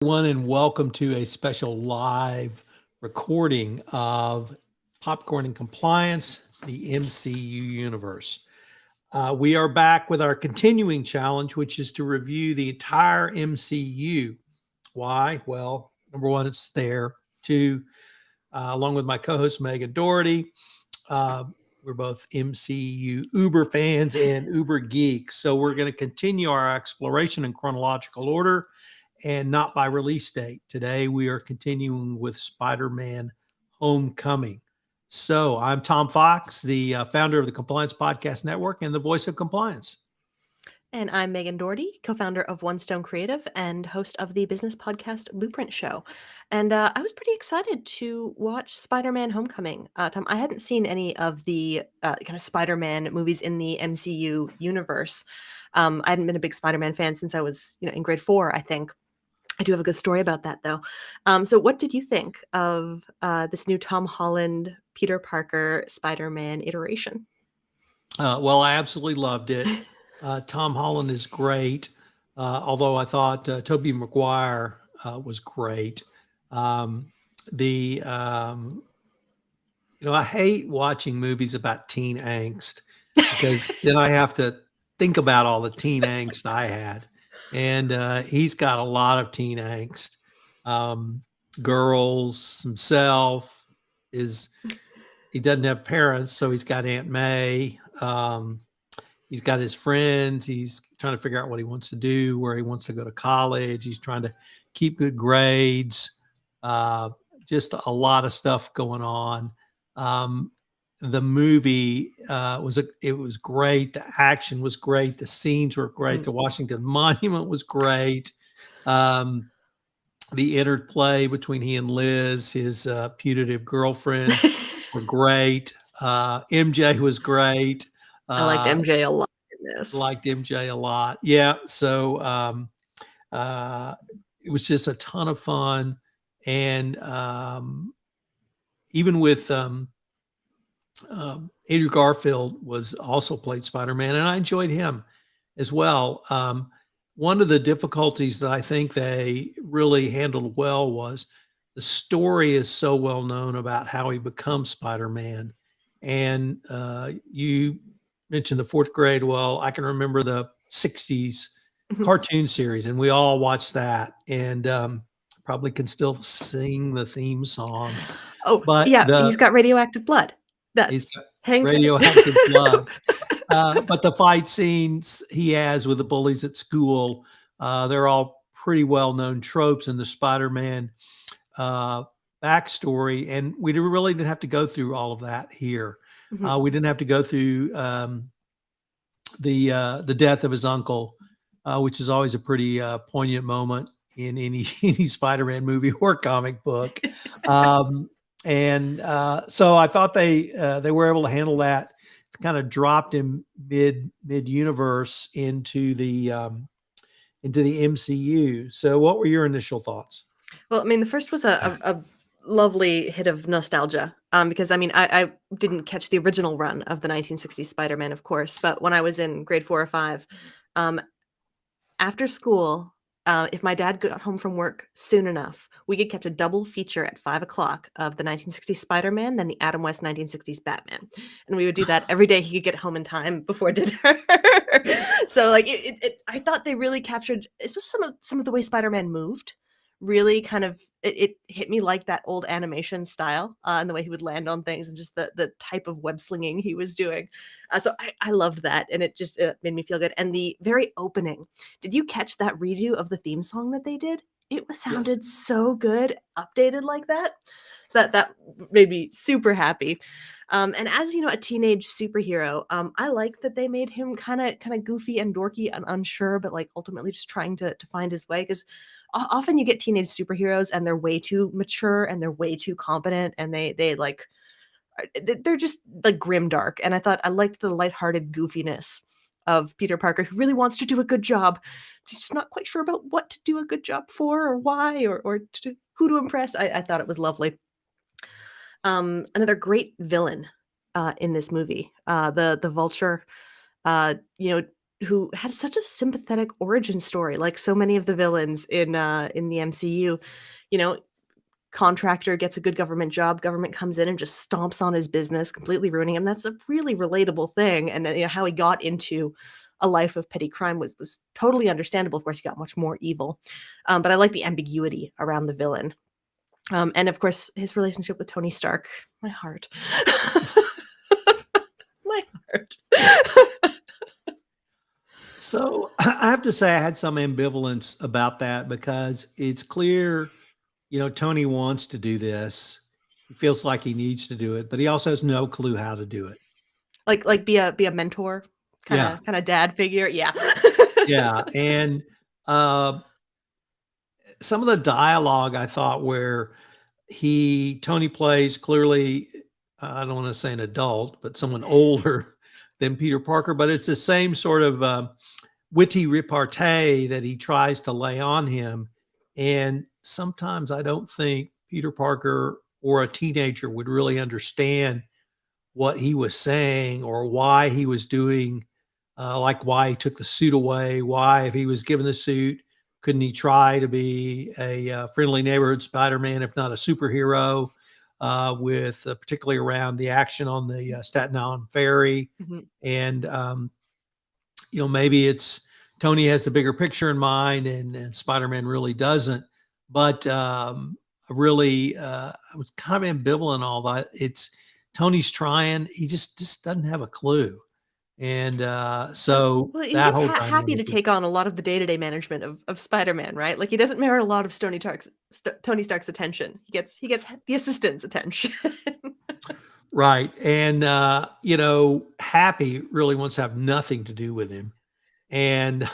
Everyone, and welcome to a special live recording of Popcorn and Compliance, the MCU universe. We are back with our continuing challenge, which is to review the entire MCU. Why? Well, number one, it's there. Two, along with my co-host Megan Doherty, uh, we're both MCU Uber fans and Uber geeks. So we're going to continue our exploration in chronological order and not by release date. Today, we are continuing with Spider-Man Homecoming. So I'm Tom Fox, the founder of the Compliance Podcast Network and the voice of compliance. And I'm Megan Doherty, co-founder of One Stone Creative and host of the business podcast Blueprint Show. And I was pretty excited to watch Spider-Man Homecoming. Tom, I hadn't seen any of the kind of Spider-Man movies in the MCU universe. I hadn't been a big Spider-Man fan since I was, in grade 4, I think. I do have a good story about that, though. So what did you think of this new Tom Holland, Peter Parker, Spider-Man iteration? Well, I absolutely loved it. Tom Holland is great, although I thought Tobey Maguire was great. The I hate watching movies about teen angst because then I have to think about all the teen angst I had, and he's got a lot of teen angst. Girls, himself, he doesn't have parents, so he's got Aunt May. He's got his friends. He's trying to figure out what he wants to do, where he wants to go to college. He's trying to keep good grades. Just a lot of stuff going on. The movie was great. The action was great. The scenes were great. The Washington Monument was great. The interplay between he and Liz, his putative girlfriend, were great. MJ was great. I liked MJ a lot in this. Liked MJ a lot. Yeah. So it was just a ton of fun. And even with Andrew Garfield was also played Spider-Man, and I enjoyed him as well. One of the difficulties that I think they really handled well was the story is so well known about how he becomes Spider-Man. And you mentioned the fourth grade. Well, I can remember the 60s cartoon series, and we all watched that, and probably can still sing the theme song. Oh, but yeah, he's got radioactive blood. He's got radioactive blood. But the fight scenes he has with the bullies at school, they're all pretty well-known tropes in the Spider-Man backstory, and we really didn't have to go through all of that here. We didn't have to go through the death of his uncle, which is always a pretty poignant moment in any Spider-Man movie or comic book. So I thought they were able to handle that. Kind of dropped him mid universe into the MCU. So what were your initial thoughts? Well, I mean, the first was a lovely hit of nostalgia, because I didn't catch the original run of the 1960s Spider-Man, of course, but when I was in grade 4 or 5, after school, if my dad got home from work soon enough, we could catch a double feature at 5 o'clock of the 1960s Spider-Man, then the Adam West 1960s Batman. And we would do that every day he could get home in time before dinner. So like I thought they really captured, especially some of the way Spider-Man moved, really kind of, it hit me like that old animation style, and the way he would land on things and just the type of web slinging he was doing. So I loved that, and it made me feel good. And the very opening, did you catch that redo of the theme song that they did? It sounded so good, updated like that. So that made me super happy. And as a teenage superhero, I like that they made him kind of goofy and dorky and unsure, but like ultimately just trying to find his way. Because often you get teenage superheroes and they're way too mature and they're way too competent, and they're just like grimdark. And I thought I liked the lighthearted goofiness of Peter Parker, who really wants to do a good job. He's just not quite sure about what to do a good job for, or why, or who to impress. I thought it was lovely. Another great villain in this movie, the Vulture. who had such a sympathetic origin story, like so many of the villains in the MCU. You know, contractor gets a good government job, government comes in and just stomps on his business, completely ruining him. That's a really relatable thing, and how he got into a life of petty crime was totally understandable. Of course, he got much more evil, but I like the ambiguity around the villain, and of course, his relationship with Tony Stark. My heart, my heart. So I have to say I had some ambivalence about that because it's clear, Tony wants to do this. He feels like he needs to do it, but he also has no clue how to do it. Like be a mentor, kind Yeah. of dad figure. Yeah. Yeah. And some of the dialogue I thought where Tony plays clearly, I don't want to say an adult, but someone older than Peter Parker, but it's the same sort of witty repartee that he tries to lay on him. And sometimes I don't think Peter Parker or a teenager would really understand what he was saying or why he was doing, like why he took the suit away, why, if he was given the suit, couldn't he try to be a friendly neighborhood Spider-Man, if not a superhero, with particularly around the action on the Staten Island ferry. Mhm. And maybe it's Tony has the bigger picture in mind, and Spider-Man really doesn't. But really, I was kind of ambivalent on all that. It's Tony's trying; he just doesn't have a clue, and so Well, he that was whole happy to dynamic is take on a lot of the day-to-day management of Spider-Man, right? Like, he doesn't merit a lot of Tony Stark's attention. He gets the assistant's attention. right. And Happy really wants to have nothing to do with him, and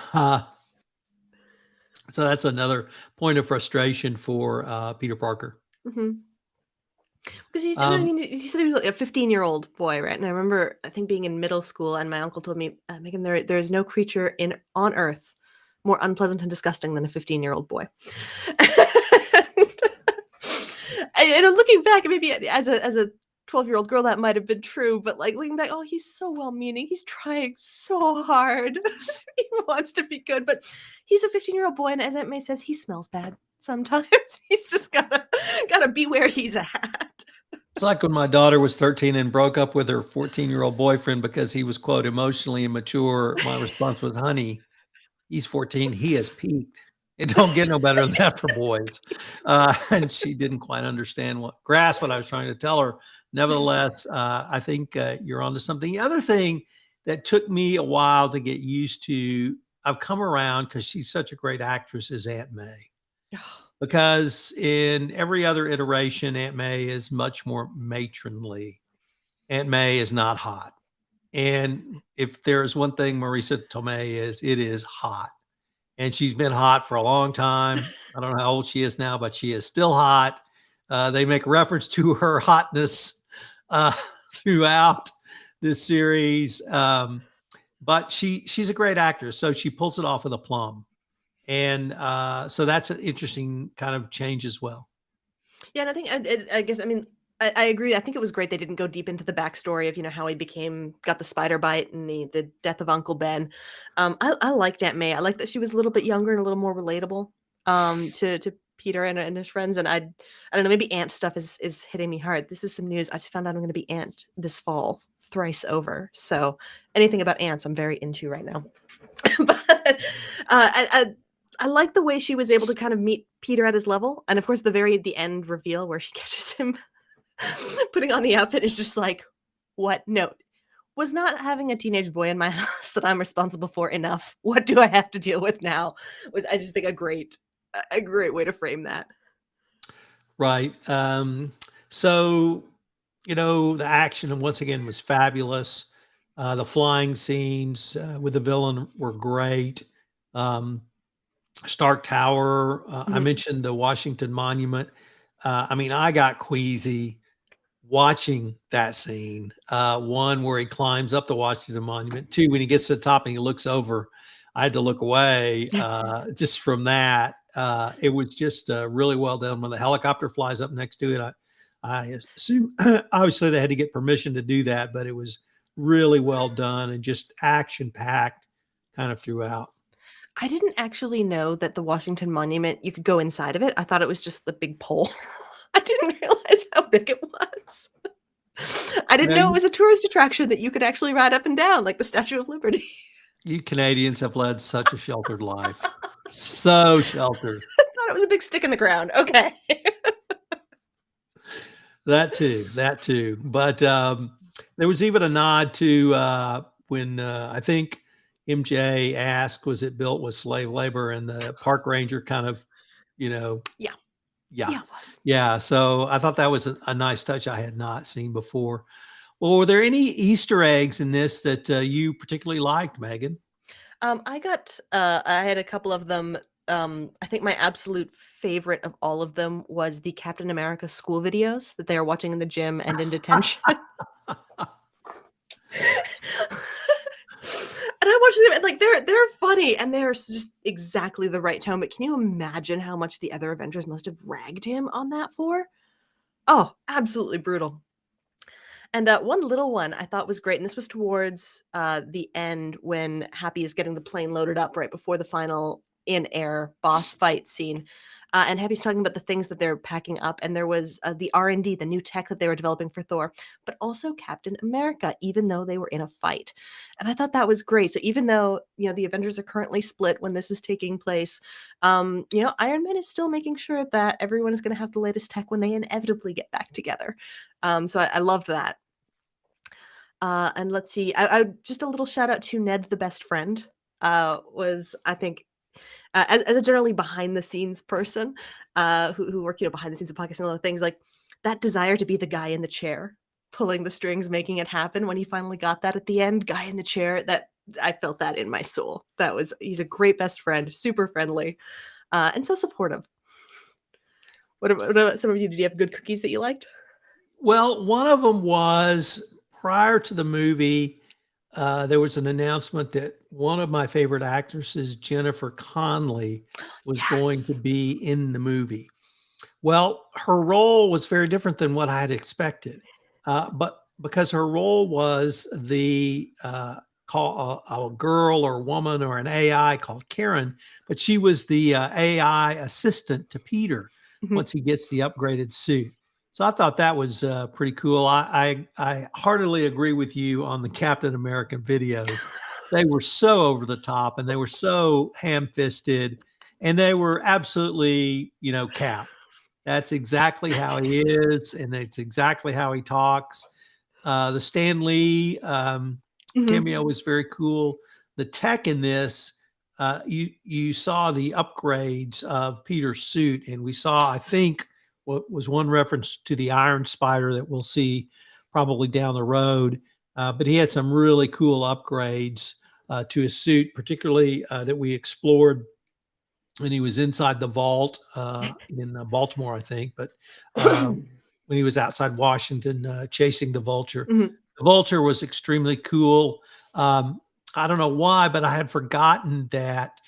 so that's another point of frustration for Peter Parker. Mhm. 'Cause he said, I Um, mean, he said he was like a 15-year-old boy, right? And I remember, I think, being in middle school, and my uncle told me, "Megan, there is no creature on Earth more unpleasant and disgusting than a 15-year-old boy." And looking back, maybe as a 12-year-old girl, that might have been true, but, like, looking back, oh, he's so well-meaning, he's trying so hard. He wants to be good, but he's a 15-year-old boy, and as Aunt May says, he smells bad sometimes. He's just gotta be where he's at. It's like when my daughter was 13 and broke up with her 14-year-old boyfriend because he was, quote, emotionally immature. My response was, honey, he's 14. He has peaked. It don't get no better than that for boys. And she didn't quite grasp what I was trying to tell her. Nevertheless, I think you're onto something. The other thing that took me a while to get used to, I've come around because she's such a great actress, is Aunt May. Because in every other iteration, Aunt May is much more matronly. Aunt May is not hot. And if there's one thing Marisa Tomei is, it is hot. And she's been hot for a long time. I don't know how old she is now, but she is still hot. They make reference to her hotness uh, throughout this series. But she's a great actress, so she pulls it off with a plum. And so that's an interesting kind of change as well. Yeah, and I think I guess, I mean, I agree. I think it was great they didn't go deep into the backstory of, how he got the spider bite and the death of Uncle Ben. I liked Aunt May. I liked that she was a little bit younger and a little more relatable to Peter and his friends. And I don't know, maybe Aunt stuff is hitting me hard. This is some news. I just found out I'm going to be Aunt this fall, thrice over. So anything about ants, I'm very into right now. But I like the way she was able to kind of meet Peter at his level, and of course, the end reveal where she catches him putting on the outfit is just like, what? No, was not having a teenage boy in my house that I'm responsible for enough. What do I have to deal with now? Was, I just think, a great way to frame that. Right. So, the action, and once again, was fabulous. The flying scenes with the villain were great. Um, Stark Tower. I Mhm. mentioned the Washington Monument. I mean, I got queasy watching that scene. One, where he climbs up the Washington Monument. Two, when he gets to the top and he looks over, I had to look away just from that. It was just really well done. When the helicopter flies up next to it, I assume obviously they had to get permission to do that, but it was really well done and just action packed kind of throughout. I didn't actually know that the Washington Monument, you could go inside of it. I thought it was just the big pole. I didn't realize how big it was. I didn't Yeah, know it was a tourist attraction that you could actually ride up and down like the Statue of Liberty. you Canadians have led such a sheltered life. So sheltered. I thought it was a big stick in the ground. Okay. That too, that too. But there was even a nod to when I think MJ asked, was it built with slave labor? And the park ranger kind of, you know, Yeah. yeah, Yeah, it was. yeah. So I thought that was a nice touch I had not seen before. Well, were there any Easter eggs in this that you particularly liked, Megan? I had a couple of them. I think my absolute favorite of all of them was the Captain America school videos that they are watching in the gym and in detention. And I watched them, and like they're funny, and they're just exactly the right tone. But can you imagine how much the other Avengers must have ragged him on that for? Oh, absolutely brutal. And one little one I thought was great, and this was towards the end when Happy is getting the plane loaded up right before the final in-air boss fight scene. And Happy's talking about the things that they're packing up, and there was the R&D, the new tech that they were developing for Thor, but also Captain America, even though they were in a fight. And I thought that was great. So even though the Avengers are currently split when this is taking place, Iron Man is still making sure that everyone is going to have the latest tech when they inevitably get back together. So I loved that. And let's see, I just a little shout out to Ned the best friend. Was I think as a generally behind the scenes person who worked behind the scenes of podcasting and a lot of things, like that desire to be the guy in the chair pulling the strings, making it happen. When he finally got that at the end, guy in the chair, that I felt that in my soul. He's a great best friend, super friendly, and so supportive. What about some of you? Did you have good cookies that you liked? Well, one of them was prior to the movie, there was an announcement that one of my favorite actresses, Jennifer Connelly, was going to Yes. be in the movie. Well, her role was very different than what I had expected, but because her role was the call a girl or woman or an AI called Karen, but she was the AI assistant to Peter Mhm. once he gets the upgraded suit. So I thought that was pretty cool. I heartily agree with you on the Captain American videos. They were so over the top and they were so ham-fisted and they were absolutely, Cap. That's exactly how he is, and that's exactly how he talks. The Stan Lee Mhm. cameo was very cool. The tech in this, you saw the upgrades of Peter's suit, and we saw, I think, what was one reference to the Iron Spider that we'll see probably down the road. But he had some really cool upgrades to his suit, particularly that we explored when he was inside the vault in Baltimore, I think. But when he was outside Washington chasing the vulture, Mhm. the vulture was extremely cool. I don't know why, but I had forgotten that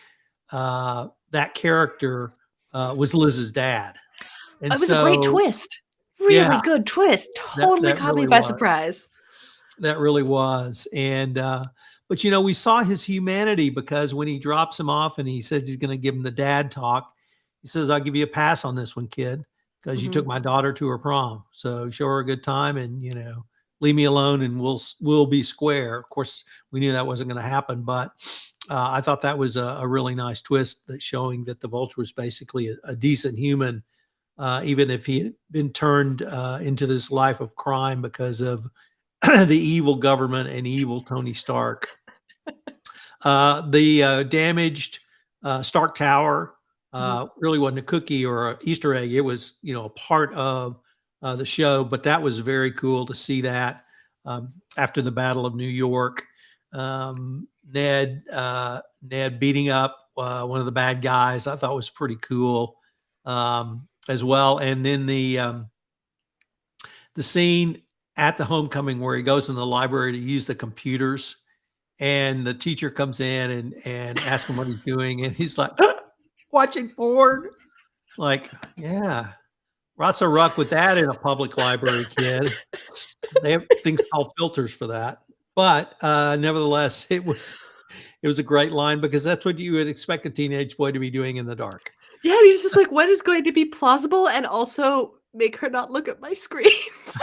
that character was Liz's dad. And It was a great so, twist. Really yeah, good twist. that, Totally that caught me really by was. surprise. That really was. And, but we saw his humanity because when he drops him off and he says he's going to give him the dad talk, he says, I'll give you a pass on this one, kid, because you took Mhm. my daughter to her prom. So show her a good time and, leave me alone and we'll be square. Of course, we knew that wasn't going to happen, but I thought that was a really nice twist that showing that the vulture was basically a decent human, even if he had been turned into this life of crime because of the evil government and evil Tony Stark. The damaged Stark Tower Mhm. really wasn't a cookie or an Easter egg. It was, a part of the show, but that was very cool to see that after the Battle of New York. Ned beating up one of the bad guys, I thought was pretty cool as well. And then the scene at the homecoming where he goes in the library to use the computers and the teacher comes in and asks him what he's doing and he's like watching porn. Like, yeah, lots of ruck with that in a public library, kid. They have things called filters for that, but nevertheless It was a great line because that's what you would expect a teenage boy to be doing in the dark. Yeah, and he's just like, what is going to be plausible and also make her not look at my screens?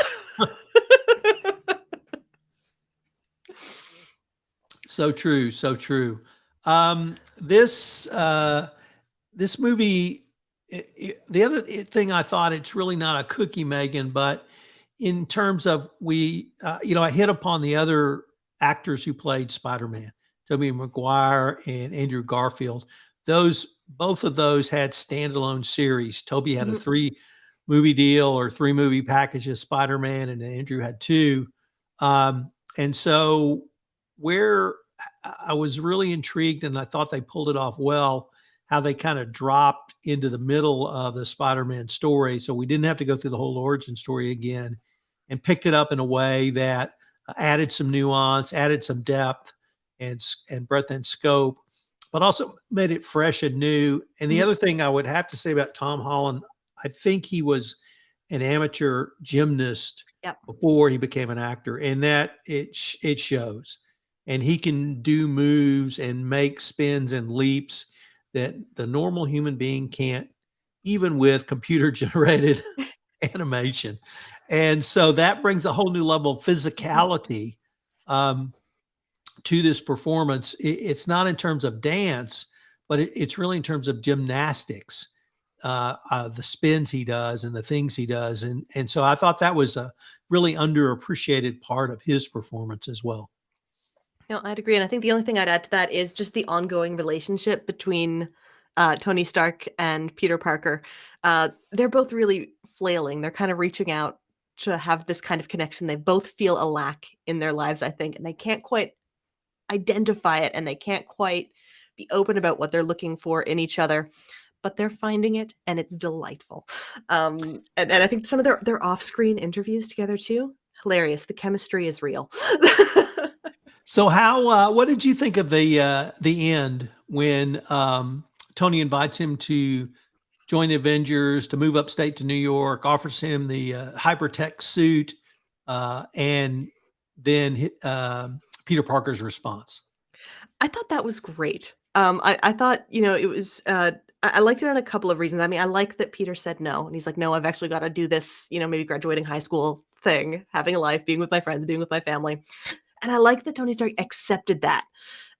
So true, so true. This movie, the other thing I thought, it's really not a cookie, Megan, but in terms of I hit upon the other actors who played Spider-Man, Tobey Maguire and Andrew Garfield. Both of those had standalone series. Toby had a 3-movie deal or 3-movie package of Spider-Man, and Andrew had 2. And so where I was really intrigued, and I thought they pulled it off well, how they kind of dropped into the middle of the Spider-Man story. So we didn't have to go through the whole origin story again, and picked it up in a way that added some nuance, added some depth and breadth and scope, but also made it fresh and new. And the other thing I would have to say about Tom Holland, I think he was an amateur gymnast before he became an actor, and that it shows. And he can do moves and make spins and leaps that the normal human being can't, even with computer generated animation. And so that brings a whole new level of physicality to this performance. It's not in terms of dance, but it's really in terms of gymnastics, the spins he does and the things he does. And so I thought that was a really underappreciated part of his performance as well. No, I'd agree. And I think the only thing I'd add to that is just the ongoing relationship between Tony Stark and Peter Parker. They're both really flailing. They're kind of reaching out to have this kind of connection. They both feel a lack in their lives, I think, and they can't quite identify it, and they can't quite be open about what they're looking for in each other, but they're finding it, and it's delightful. And I think some of their off-screen interviews together too, hilarious. The chemistry is real. So what did you think of the end when Tony invites him to join the Avengers, to move upstate to New York, offers him the hypertech suit, and then Peter Parker's response? I thought that was great. I thought, it was, I liked it on a couple of reasons. I mean, I like that Peter said no, and he's like, no, I've actually got to do this, maybe graduating high school thing, having a life, being with my friends, being with my family. And I like that Tony Stark accepted that.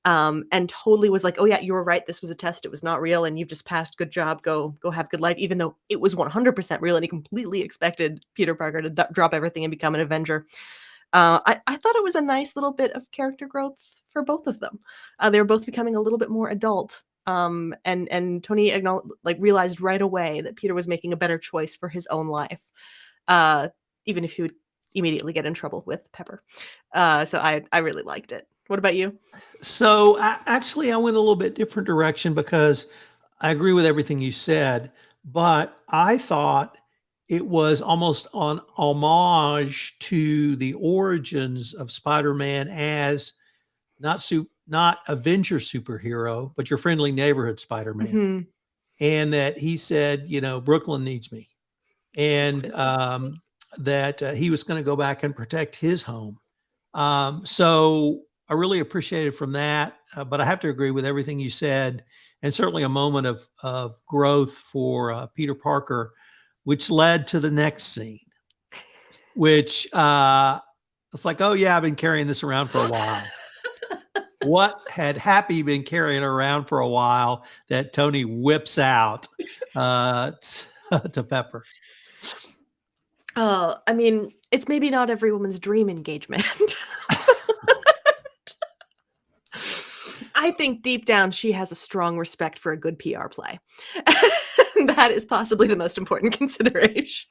And totally was like, oh yeah, you were right. This was a test. It was not real. And you've just passed. Good job. Go have a good life. Even though it was 100% real. And he completely expected Peter Parker to drop everything and become an Avenger. I thought it was a nice little bit of character growth for both of them. They were both becoming a little bit more adult. And Tony realized right away that Peter was making a better choice for his own life. Even if he would immediately get in trouble with Pepper. So I really liked it. What about you? So actually, I went a little bit different direction because I agree with everything you said, but I thought it was almost an homage to the origins of Spider-Man as not Avenger superhero, but your friendly neighborhood Spider-Man. Mm-hmm. And that he said, Brooklyn needs me. And that he was going to go back and protect his home. So I really appreciated from that, but I have to agree with everything you said, and certainly a moment of growth for Peter Parker, which led to the next scene, which it's like, oh yeah, I've been carrying this around for a while. What had Happy been carrying around for a while that Tony whips out to Pepper? I mean, it's maybe not every woman's dream engagement. I think deep down she has a strong respect for a good PR play. That is possibly the most important consideration.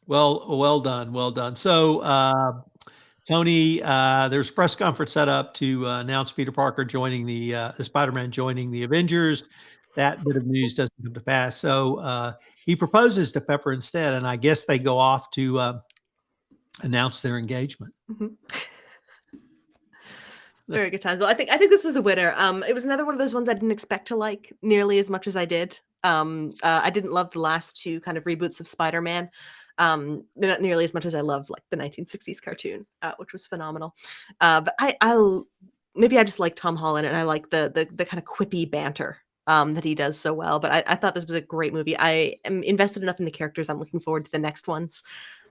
Well done. Well done. So, Tony, there's a press conference set up to announce Peter Parker joining the Spider-Man joining the Avengers. That bit of news doesn't come to pass. So he proposes to Pepper instead, and I guess they go off to announce their engagement. Mm-hmm. Very good times. Well, I think this was a winner. It was another one of those ones I didn't expect to like nearly as much as I did. I didn't love the last two kind of reboots of Spider-Man. Not nearly as much as I love like the 1960s cartoon, which was phenomenal. But I maybe I just like Tom Holland, and I like the kind of quippy banter that he does so well. But I thought this was a great movie. I am invested enough in the characters. I'm looking forward to the next ones.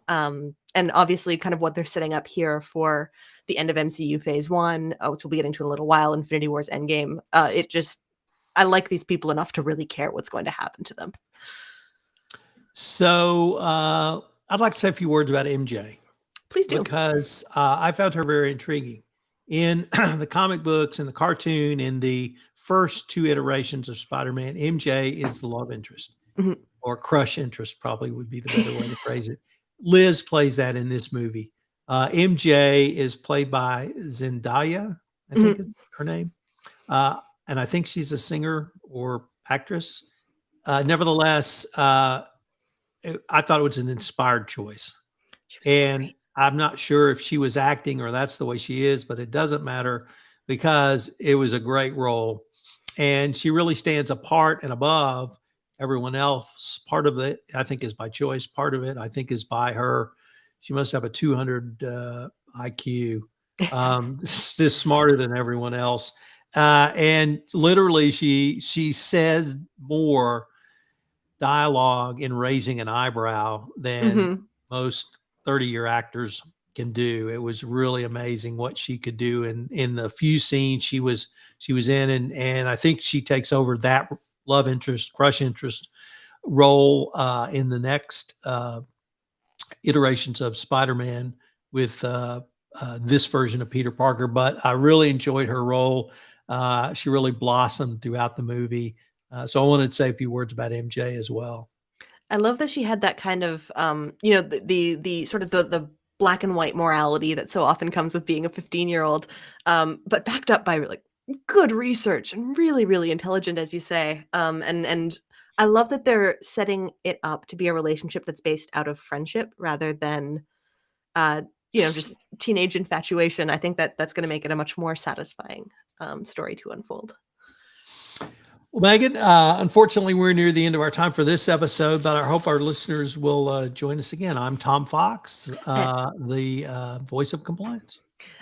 And obviously, kind of what they're setting up here for the end of MCU Phase 1, which we'll be getting to in a little while, Infinity War's Endgame. I like these people enough to really care what's going to happen to them. So I'd like to say a few words about MJ. Please do. Because I found her very intriguing. In the comic books and the cartoon, in the first two iterations of Spider-Man, MJ is the love interest, Mhm. or crush interest, probably would be the better way to phrase it. Liz plays that in this movie. MJ is played by Zendaya, I think is her name. And I think she's a singer or actress. Nevertheless, I thought it was an inspired choice. And Great. I'm not sure if she was acting or that's the way she is, but it doesn't matter because it was a great role. And she really stands apart and above everyone else. Part of it, I think, is by choice. Part of it, I think, is by her. She must have a 200 IQ, just smarter than everyone else. And literally, she says more dialogue in raising an eyebrow than most 30-year actors can do. It was really amazing what she could do in the few scenes she was in, and I think she takes over that love interest, crush interest role in the next iterations of Spider-Man with this version of Peter Parker. But I really enjoyed her role. She really blossomed throughout the movie. So I wanted to say a few words about MJ as well. I love that she had that kind of, the sort of the black and white morality that so often comes with being a 15-year-old, but backed up by like good research and really, really intelligent, as you say. And I love that they're setting it up to be a relationship that's based out of friendship rather than, just teenage infatuation. I think that that's going to make it a much more satisfying story to unfold. Well, Megan, unfortunately, we're near the end of our time for this episode, but I hope our listeners will join us again. I'm Tom Fox, the voice of compliance.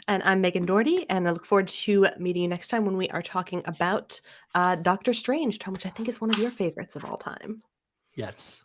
And I'm Megan Doherty, and I look forward to meeting you next time when we are talking about Doctor Strange, Tom, which I think is one of your favorites of all time. Yes.